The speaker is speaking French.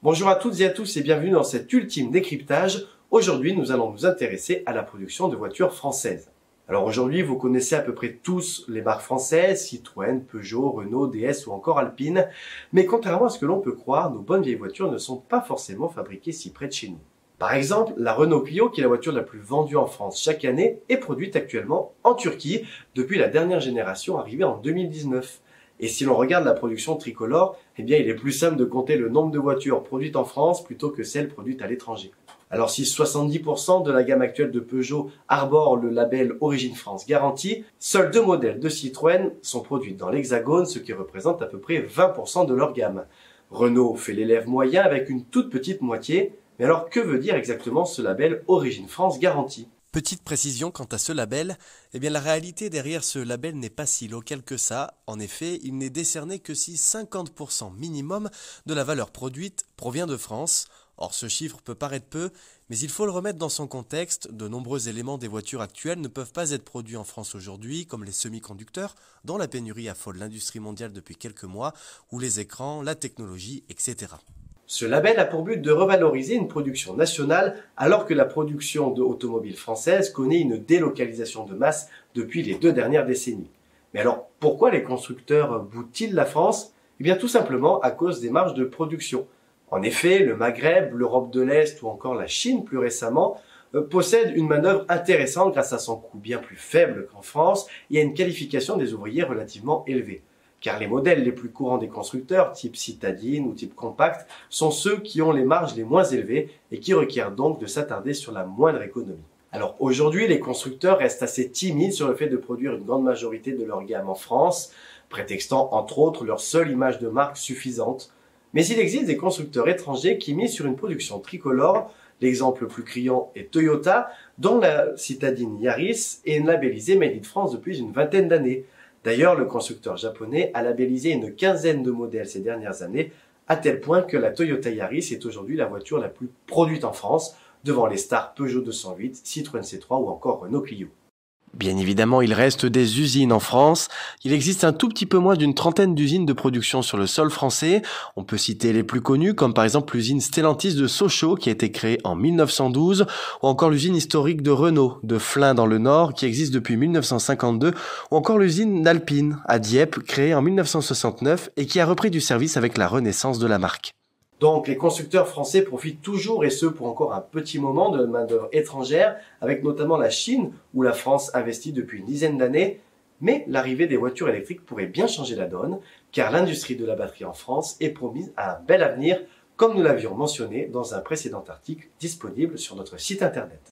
Bonjour à toutes et à tous et bienvenue dans cet ultime décryptage. Aujourd'hui, nous allons nous intéresser à la production de voitures françaises. Alors aujourd'hui, vous connaissez à peu près tous les marques françaises, Citroën, Peugeot, Renault, DS ou encore Alpine. Mais contrairement à ce que l'on peut croire, nos bonnes vieilles voitures ne sont pas forcément fabriquées si près de chez nous. Par exemple, la Renault Clio, qui est la voiture la plus vendue en France chaque année, est produite actuellement en Turquie depuis la dernière génération arrivée en 2019. Et si l'on regarde la production tricolore, eh bien il est plus simple de compter le nombre de voitures produites en France plutôt que celles produites à l'étranger. Alors si 70% de la gamme actuelle de Peugeot arbore le label Origine France Garantie, seuls 2 modèles de Citroën sont produits dans l'Hexagone, ce qui représente à peu près 20% de leur gamme. Renault fait l'élève moyen avec une toute petite moitié. Mais alors que veut dire exactement ce label Origine France Garantie ? Petite précision quant à ce label, la réalité derrière ce label n'est pas si locale que ça. En effet, il n'est décerné que si 50% minimum de la valeur produite provient de France. Or, ce chiffre peut paraître peu, mais il faut le remettre dans son contexte. De nombreux éléments des voitures actuelles ne peuvent pas être produits en France aujourd'hui, comme les semi-conducteurs, dont la pénurie affole l'industrie mondiale depuis quelques mois, ou les écrans, la technologie, etc. Ce label a pour but de revaloriser une production nationale alors que la production d'automobiles françaises connaît une délocalisation de masse depuis les 2 dernières décennies. Mais alors, pourquoi les constructeurs boudent-ils la France ? Eh bien tout simplement à cause des marges de production. En effet, le Maghreb, l'Europe de l'Est ou encore la Chine plus récemment possèdent une manœuvre intéressante grâce à son coût bien plus faible qu'en France et à une qualification des ouvriers relativement élevée. Car les modèles les plus courants des constructeurs, type citadine ou type compact, sont ceux qui ont les marges les moins élevées et qui requièrent donc de s'attarder sur la moindre économie. Alors aujourd'hui, les constructeurs restent assez timides sur le fait de produire une grande majorité de leur gamme en France, prétextant entre autres leur seule image de marque suffisante. Mais il existe des constructeurs étrangers qui misent sur une production tricolore. L'exemple le plus criant est Toyota, dont la citadine Yaris est labellisée Made in France depuis une vingtaine d'années. D'ailleurs, le constructeur japonais a labellisé une quinzaine de modèles ces dernières années, à tel point que la Toyota Yaris est aujourd'hui la voiture la plus produite en France, devant les stars Peugeot 208, Citroën C3 ou encore Renault Clio. Bien évidemment, il reste des usines en France. Il existe un tout petit peu moins d'une trentaine d'usines de production sur le sol français. On peut citer les plus connues, comme par exemple l'usine Stellantis de Sochaux, qui a été créée en 1912, ou encore l'usine historique de Renault, de Flins dans le Nord, qui existe depuis 1952, ou encore l'usine d'Alpine, à Dieppe, créée en 1969, et qui a repris du service avec la renaissance de la marque. Donc les constructeurs français profitent toujours, et ce pour encore un petit moment, de main-d'œuvre étrangère, avec notamment la Chine, où la France investit depuis une dizaine d'années. Mais l'arrivée des voitures électriques pourrait bien changer la donne, car l'industrie de la batterie en France est promise à un bel avenir, comme nous l'avions mentionné dans un précédent article disponible sur notre site internet.